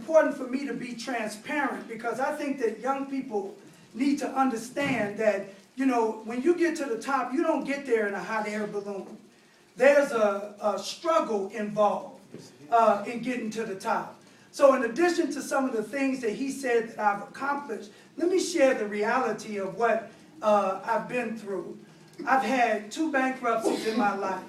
important for me to be transparent because I think that young people need to understand that, you know, when you get to the top, you don't get there in a hot air balloon. There's a struggle involved in getting to the top. So in addition to some of the things that he said that I've accomplished, let me share the reality of what I've been through. I've had 2 bankruptcies in my life.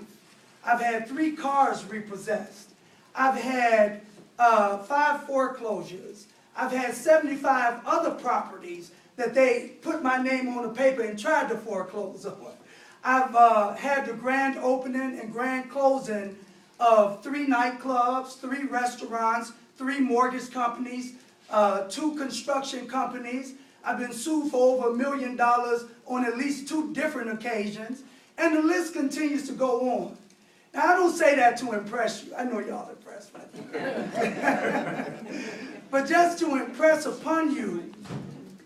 I've had 3 cars repossessed. I've had 5 foreclosures. I've had 75 other properties that they put my name on the paper and tried to foreclose on. I've had the grand opening and grand closing of 3 nightclubs, 3 restaurants, 3 mortgage companies, 2 construction companies. I've been sued for over $1 million on at least 2 different occasions, and the list continues to go on. Now, I don't say that to impress you. I know y'all impressed by that. But just to impress upon you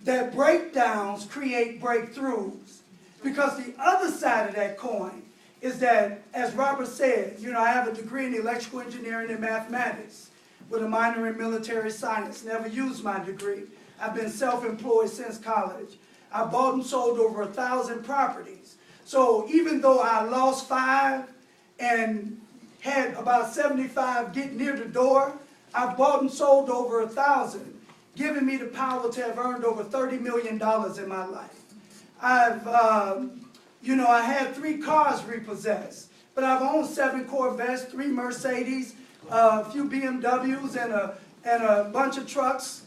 that breakdowns create breakthroughs. Because the other side of that coin is that, as Robert said, you know, I have a degree in electrical engineering and mathematics with a minor in military science. Never used my degree. I've been self-employed since college. I bought and sold over 1,000 properties. So even though I lost 5 and had about 75 get near the door, I've bought and sold over 1,000, giving me the power to have earned over $30 million in my life. I've, you know, I had 3 cars repossessed, but I've owned 7 Corvettes, 3 Mercedes, a few BMWs, and a bunch of trucks.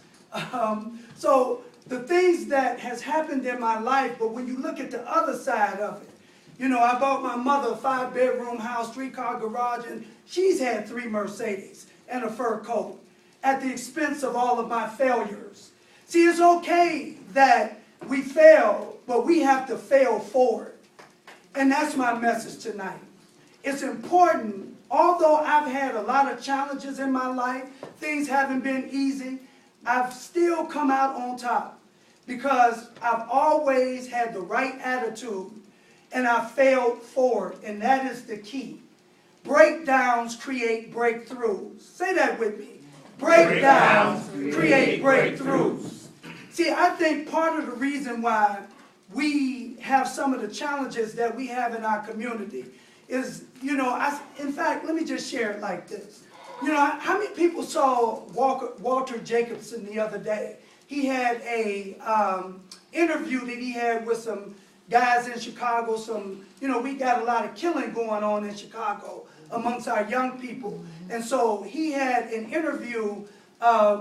So the things that has happened in my life, but when you look at the other side of it, you know, I bought my mother a 5-bedroom house, 3-car garage, and she's had 3 Mercedes and a fur coat at the expense of all of my failures. See, it's okay that we fail, but we have to fail forward. And that's my message tonight. It's important, although I've had a lot of challenges in my life, things haven't been easy, I've still come out on top because I've always had the right attitude and I failed forward, and that is the key. Breakdowns create breakthroughs. Say that with me. Breakdowns create breakthroughs. See, I think part of the reason why we have some of the challenges that we have in our community is, you know, in fact, let me just share it like this. You know, how many people saw Walter Jacobson the other day? He had a interview that he had with some guys in Chicago. You know, we got a lot of killing going on in Chicago amongst our young people. And so he had an interview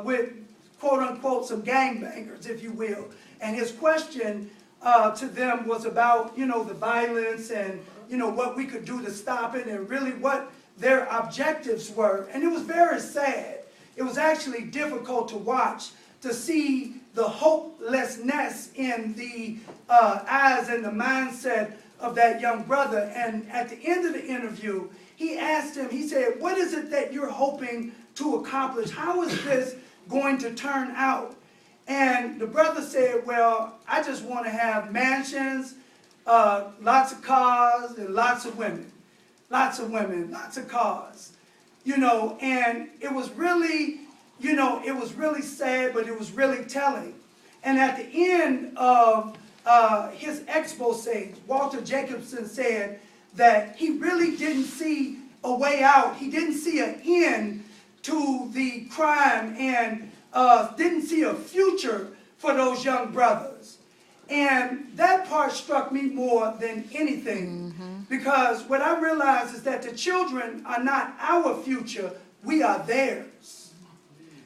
with, quote unquote, some gangbangers, if you will. And his question to them was about, you know, the violence and, you know, what we could do to stop it and really what their objectives were. And it was very sad. It was actually difficult to watch, to see the hopelessness in the eyes and the mindset of that young brother. And at the end of the interview, he asked him, he said, what is it that you're hoping to accomplish? How is this going to turn out? And the brother said, well, I just want to have mansions, lots of cars, and lots of women. Lots of women, lots of cars. You know, and it was really, you know, it was really sad, but it was really telling. And at the end of his expose, Walter Jacobson said that he really didn't see a way out. He didn't see an end to the crime and didn't see a future for those young brothers. And that part struck me more than anything, because what I realized is that the children are not our future, we are theirs.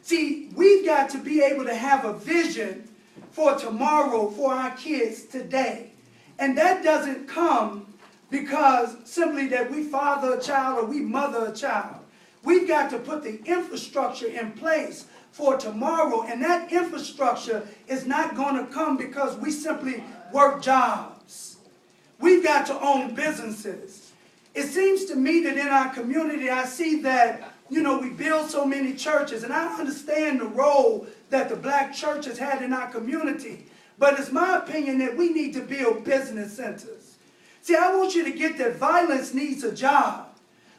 See, we've got to be able to have a vision for tomorrow for our kids today. And that doesn't come because simply that we father a child or we mother a child. We've got to put the infrastructure in place for tomorrow, and that infrastructure is not going to come because we simply work jobs. We've got to own businesses. It seems to me that in our community, I see that, you know, we build so many churches, and I understand the role that the black church has had in our community, but it's my opinion that we need to build business centers. See, I want you to get that violence needs a job.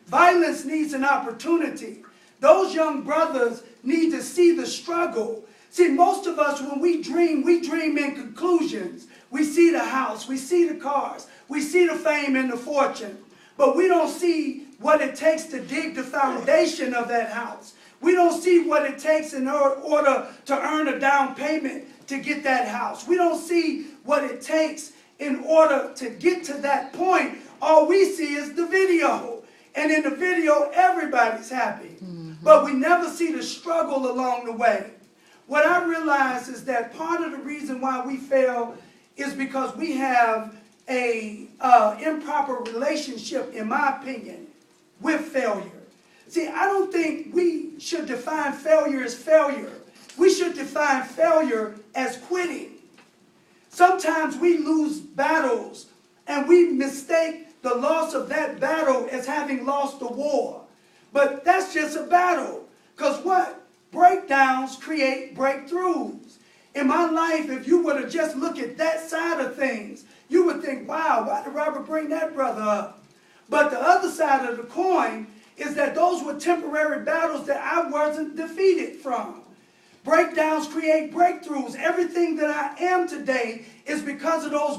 Violence needs an opportunity. Those young brothers need to see the struggle. See, most of us, when we dream in conclusions. We see the house, we see the cars, we see the fame and the fortune, but we don't see what it takes to dig the foundation of that house. We don't see what it takes in order to earn a down payment to get that house. We don't see what it takes in order to get to that point. All we see is the video. And in the video, everybody's happy. But we never see the struggle along the way. What I realize is that part of the reason why we fail is because we have a improper relationship, in my opinion, with failure. See, I don't think we should define failure as failure. We should define failure as quitting. Sometimes we lose battles and we mistake the loss of that battle as having lost the war. But that's just a battle. Because what? Breakdowns create breakthroughs. In my life, if you were to just look at that side of things, you would think, wow, why did Robert bring that brother up? But the other side of the coin is that those were temporary battles that I wasn't defeated from. Breakdowns create breakthroughs. Everything that I am today is because of those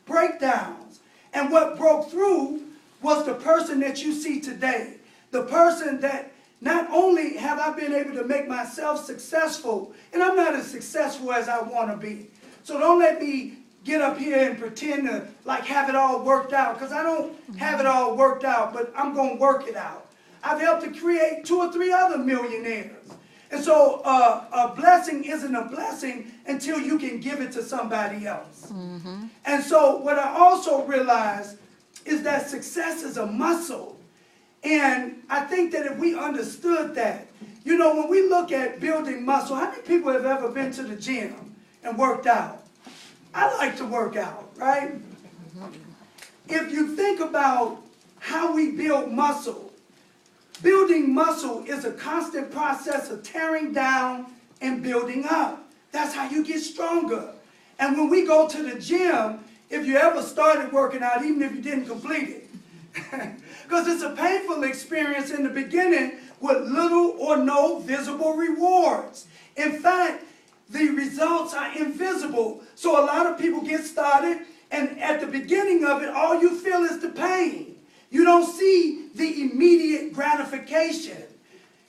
breakdowns. And what broke through was the person that you see today. The person that not only have I been able to make myself successful, and I'm not as successful as I want to be. So don't let me get up here and pretend to like have it all worked out, because I don't have it all worked out, but I'm going to work it out. I've helped to create 2 or 3 other millionaires. And so a blessing isn't a blessing until you can give it to somebody else. And so what I also realized is that success is a muscle. And I think that if we understood that, you know, when we look at building muscle, how many people have ever been to the gym and worked out? I like to work out, right? If you think about how we build muscle, building muscle is a constant process of tearing down and building up. That's how you get stronger. And when we go to the gym, if you ever started working out, even if you didn't complete it, because it's a painful experience in the beginning with little or no visible rewards. In fact, the results are invisible. So a lot of people get started, and at the beginning of it, all you feel is the pain. You don't see the immediate gratification.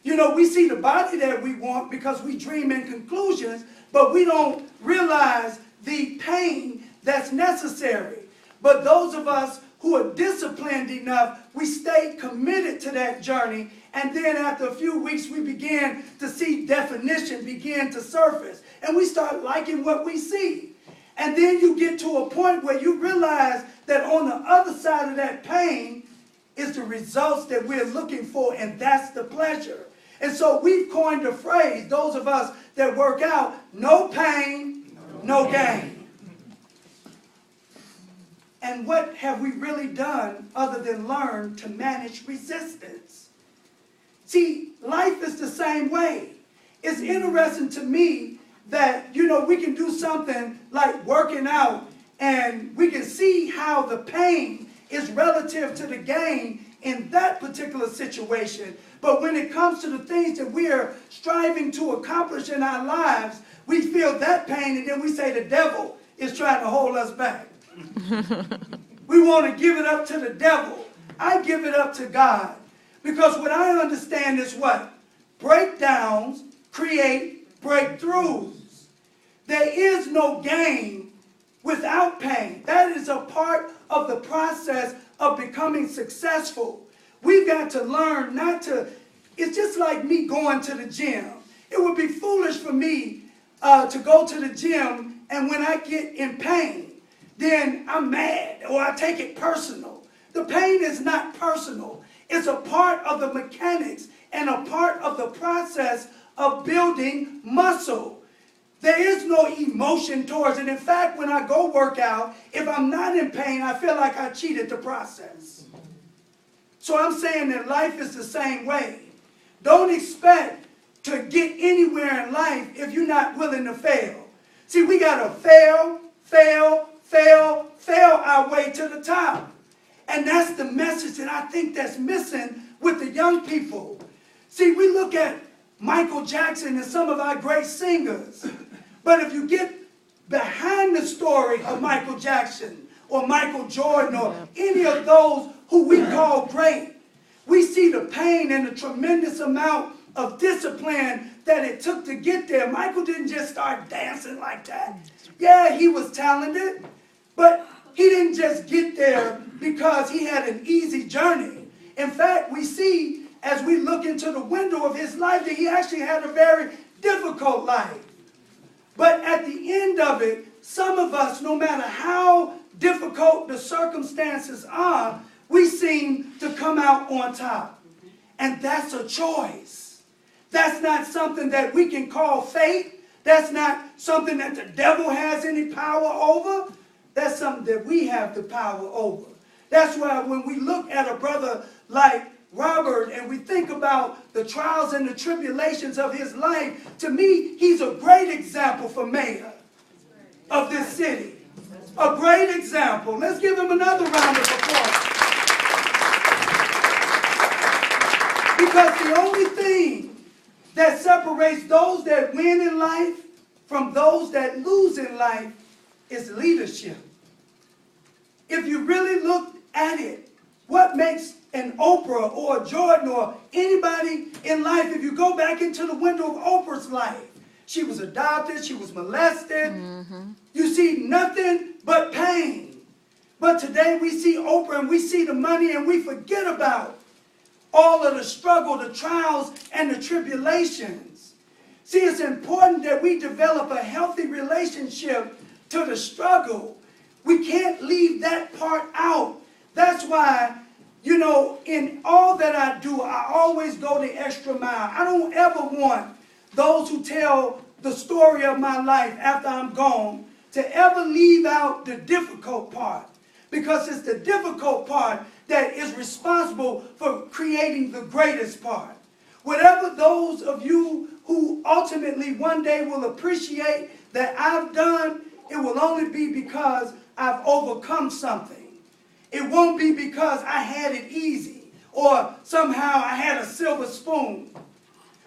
You know, we see the body that we want because we dream in conclusions, but we don't realize the pain that's necessary. But those of us who are disciplined enough, we stay committed to that journey, and then after a few weeks we begin to see definition begin to surface, and we start liking what we see. And then you get to a point where you realize that on the other side of that pain is the results that we're looking for, and that's the pleasure. And so we've coined a phrase, those of us that work out, no pain, no gain. And what have we really done other than learn to manage resistance? See, life is the same way. It's interesting to me that, you know, we can do something like working out and we can see how the pain is relative to the gain in that particular situation. But when it comes to the things that we are striving to accomplish in our lives, we feel that pain and then we say the devil is trying to hold us back. We want to give it up to the devil. I give it up to God. Because what I understand is what? Breakdowns create breakthroughs. There is no gain without pain. That is a part of the process of becoming successful. We've got to learn not to, it's just like me going to the gym. It would be foolish for me to go to the gym, and when I get in pain, then I'm mad or I take it personal. The pain is not personal. It's a part of the mechanics and a part of the process of building muscle. There is no emotion towards it. In fact, when I go work out, if I'm not in pain, I feel like I cheated the process. So I'm saying that life is the same way. Don't expect to get anywhere in life if you're not willing to fail. See, we got to fail our way to the top. And that's the message that I think that's missing with the young people. See, we look at Michael Jackson and some of our great singers. But if you get behind the story of Michael Jackson or Michael Jordan or any of those who we call great, we see the pain and the tremendous amount of discipline that it took to get there. Michael didn't just start dancing like that. Yeah, he was talented, but he didn't just get there because he had an easy journey. In fact, we see as we look into the window of his life that he actually had a very difficult life. But at the end of it, some of us, no matter how difficult the circumstances are, we seem to come out on top. And that's a choice. That's not something that we can call fate. That's not something that the devil has any power over. That's something that we have the power over. That's why when we look at a brother like Robert and we think about the trials and the tribulations of his life, to me, he's a great example for mayor of this city. A great example. Let's give him another round of applause. Because the only thing that separates those that win in life from those that lose in life is leadership. If you really look at it, what makes an Oprah or a Jordan or anybody in life, if you go back into the window of Oprah's life, she was adopted, she was molested. You see nothing but pain. But today we see Oprah and we see the money and we forget about all of the struggle, the trials, and the tribulations. See, it's important that we develop a healthy relationship to the struggle. We can't leave that part out. That's why, you know, in all that I do, I always go the extra mile. I don't ever want those who tell the story of my life after I'm gone to ever leave out the difficult part. Because it's the difficult part that is responsible for creating the greatest part. Whatever those of you who ultimately one day will appreciate that I've done, it will only be because I've overcome something. It won't be because I had it easy or somehow I had a silver spoon.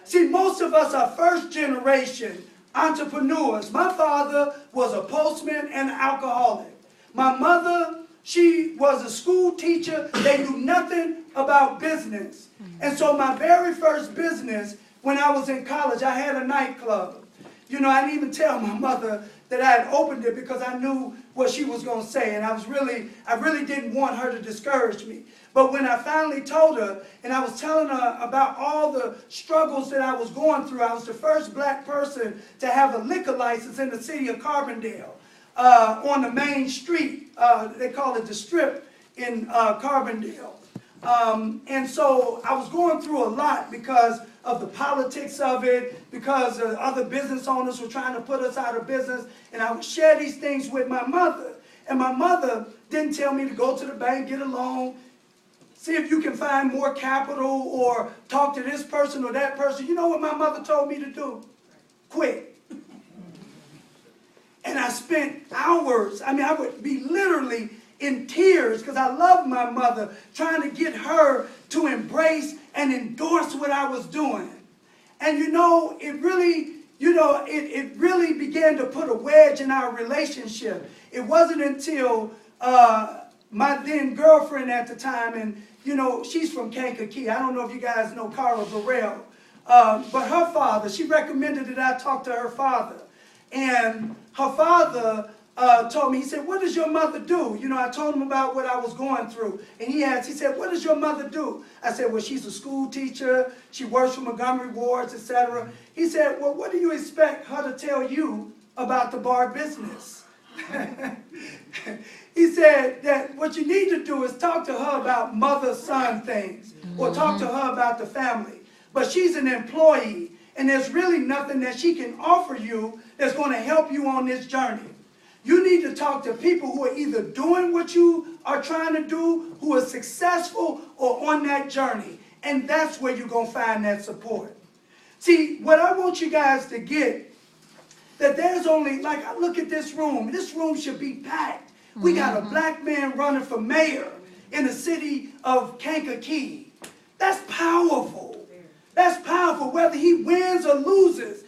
See, most of us are first generation entrepreneurs. My father was a postman and an alcoholic. My mother, she was a school teacher. They knew nothing about business. And so my very first business, when I was in college, I had a nightclub. You know, I didn't even tell my mother that I had opened it because I knew what she was going to say. And I really didn't want her to discourage me. But when I finally told her, and I was telling her about all the struggles that I was going through, I was the first black person to have a liquor license in the city of Carbondale. On the main street, they call it the Strip in Carbondale. And so I was going through a lot because of the politics of it, because other business owners were trying to put us out of business, and I would share these things with my mother. And my mother didn't tell me to go to the bank, get a loan, see if you can find more capital, or talk to this person or that person. You know what my mother told me to do? Quit. And I spent hours, I would be literally in tears because I loved my mother, trying to get her to embrace and endorse what I was doing. And you know, it really began to put a wedge in our relationship. It wasn't until my then girlfriend at the time, and you know, she's from Kankakee. I don't know if you guys know Cara Burrell, but her father, she recommended that I talk to her father. And her father told me, he said, what does your mother do? You know, I told him about what I was going through. And he said, what does your mother do? I said, well, she's a school teacher. She works for Montgomery Wards, etc. He said, well, what do you expect her to tell you about the bar business? He said that what you need to do is talk to her about mother-son things, or talk to her about the family. But she's an employee, and there's really nothing that she can offer you that's going to help you on this journey. You need to talk to people who are either doing what you are trying to do, who are successful, or on that journey. And that's where you're going to find that support. See, what I want you guys to get, that there's only, like I look at this room should be packed. We got a black man running for mayor in the city of Kankakee. That's powerful. That's powerful, whether he wins or loses.